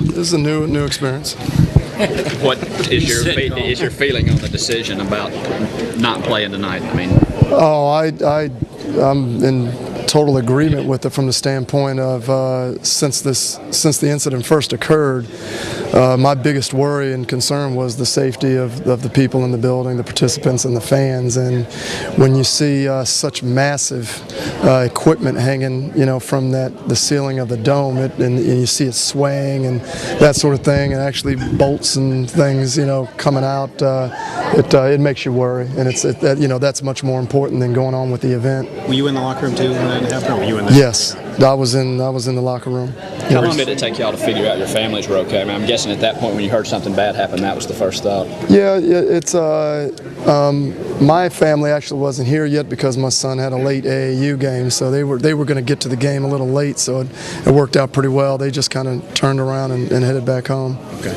This is a new experience. What is your feeling on the decision about not playing tonight? I mean, I'm in total agreement with it from the standpoint of since the incident first occurred, my biggest worry and concern was the safety of the people in the building, the participants and the fans. And when you see such massive equipment hanging, from the ceiling of the dome, and you see it swaying and that sort of thing, and actually bolts and things, coming out, it makes you worry. And that's much more important than going on with the event. Were you in the locker room too when that happened? Or were you in there? Yes, I was in the locker room. How long did it take y'all to figure out your families were okay? I mean, I'm guessing at that point when you heard something bad happen, that was the first thought. Yeah, it's my family actually wasn't here yet because my son had a late AAU game, so they were going to get to the game a little late, so it worked out pretty well. They just kind of turned around and headed back home. Okay.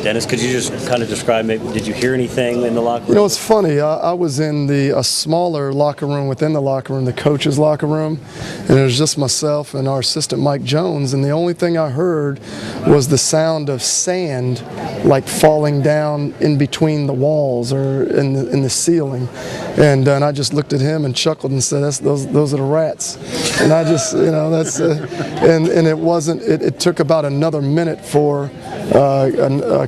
Dennis, could you just kind of describe, maybe, did you hear anything in the locker room? It's funny. I was in a smaller locker room within the locker room, the coach's locker room, and it was just myself and our assistant Mike Jones, and the only thing I heard was the sound of sand like falling down in between the walls or in the ceiling, and I just looked at him and chuckled and said, those are the rats. And I just, that's and it wasn't. It took about another minute for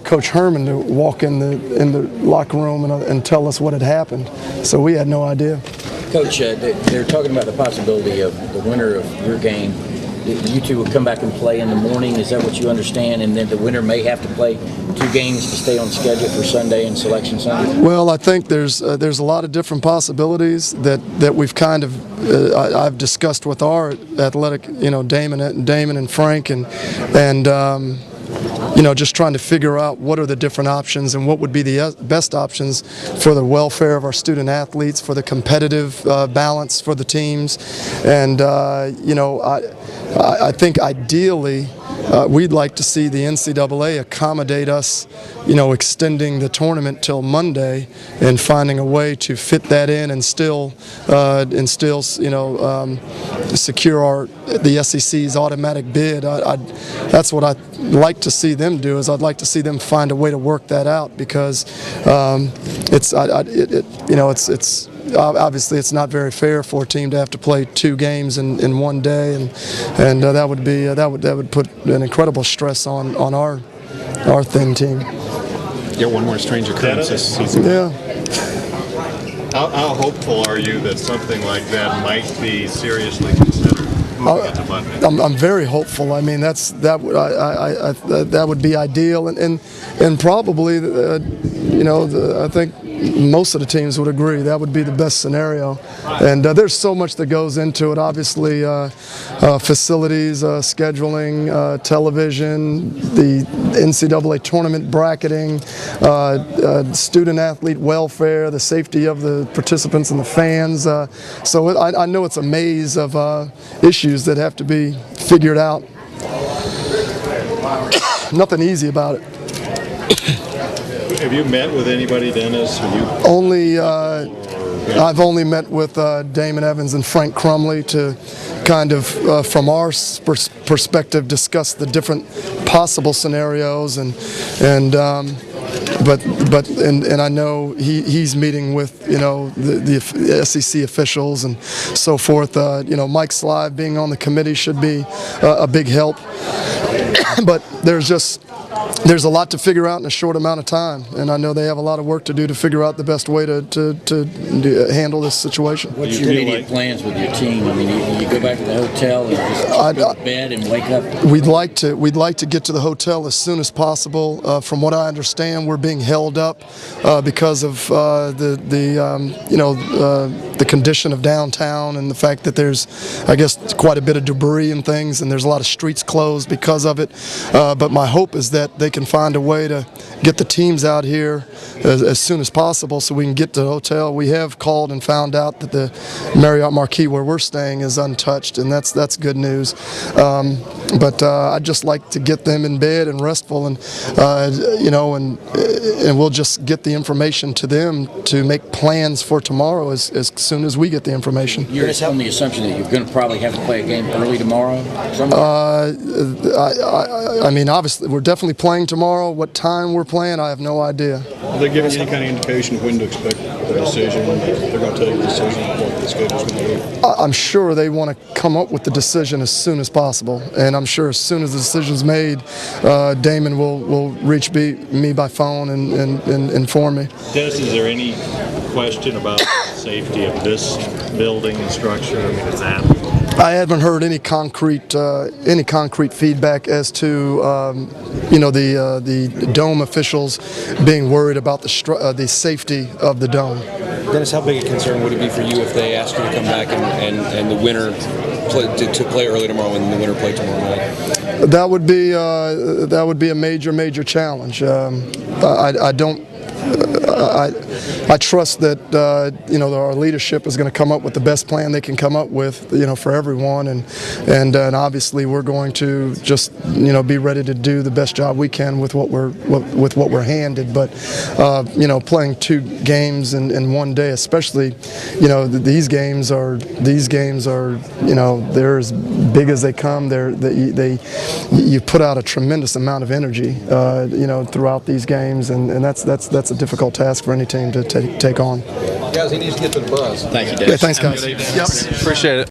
Coach Herman to walk in the locker room and tell us what had happened. So we had no idea. Coach, they're talking about the possibility of the winner of your game. You two will come back and play in the morning. Is that what you understand? And then the winner may have to play 2 games to stay on schedule for Sunday and Selection Sunday? Well, I think there's a lot of different possibilities that we've kind of I've discussed with our athletic, Damon and Frank, and just trying to figure out what are the different options and what would be the best options for the welfare of our student athletes, for the competitive balance for the teams. And, I think ideally we'd like to see the NCAA accommodate us, extending the tournament till Monday and finding a way to fit that in and still secure the SEC's automatic bid. That's what I'd like to see them do. I'd like to see them find a way to work that out, because it's obviously it's not very fair for a team to have to play 2 games in one day, and that would put an incredible stress on our thin team. Get one more strange occurrence this season. Yeah. How hopeful are you that something like that might be seriously considered moving it to Monday? I'm very hopeful. I mean, that would be ideal, and probably I think most of the teams would agree that would be the best scenario. And there's so much that goes into it. Obviously, facilities, scheduling, television, the NCAA tournament bracketing, student athlete welfare, the safety of the participants and the fans. So I know it's a maze of issues that have to be figured out. Nothing easy about it. Have you met with anybody, Dennis? I've only met with Damon Evans and Frank Crumley to kind of, from our perspective, discuss the different possible scenarios, and I know he's meeting with the SEC officials and so forth. Mike Slive being on the committee should be a big help, but there's a lot to figure out in a short amount of time, and I know they have a lot of work to do to figure out the best way to handle this situation. What's your immediate plans with your team? I mean, you go back to the hotel and just go to bed and wake up? We'd like to get to the hotel as soon as possible. From what I understand, we're being held up because of the condition of downtown and the fact that there's, I guess, quite a bit of debris and things, and there's a lot of streets closed because of it. But my hope is that they can find a way to get the teams out here as soon as possible so we can get to the hotel. We have called and found out that the Marriott Marquis where we're staying is untouched, and that's good news. But I'd just like to get them in bed and restful, and and we'll just get the information to them to make plans for tomorrow as soon as we get the information. You're just on the assumption that you're going to probably have to play a game early tomorrow? I mean, obviously, we're definitely playing tomorrow. What time we're playing, I have no idea. Are they giving you any kind of indication of when to expect the decision? They're going to take the decision of what the schedule's going to be? I'm sure they want to come up with the decision as soon as possible, and I'm sure as soon as the decision's made, Damon will reach me by phone and inform me. Dennis, is there any question about the safety of this building and structure? I mean, is that? I haven't heard any concrete feedback as to the dome officials being worried about the safety of the dome. Dennis, how big a concern would it be for you if they asked you to come back and the winner to play early tomorrow and the winner play tomorrow night? That would be a major challenge. I trust that our leadership is going to come up with the best plan they can come up with, for everyone, and obviously we're going to just be ready to do the best job we can with what we're handed. But playing 2 games in one day, especially these games are they're as big as they come. You put out a tremendous amount of energy throughout these games, and that's a difficult task for any team to take on. Guys, he needs to get to the bus. Thank you, Dave. Yeah, thanks, guys. Appreciate it.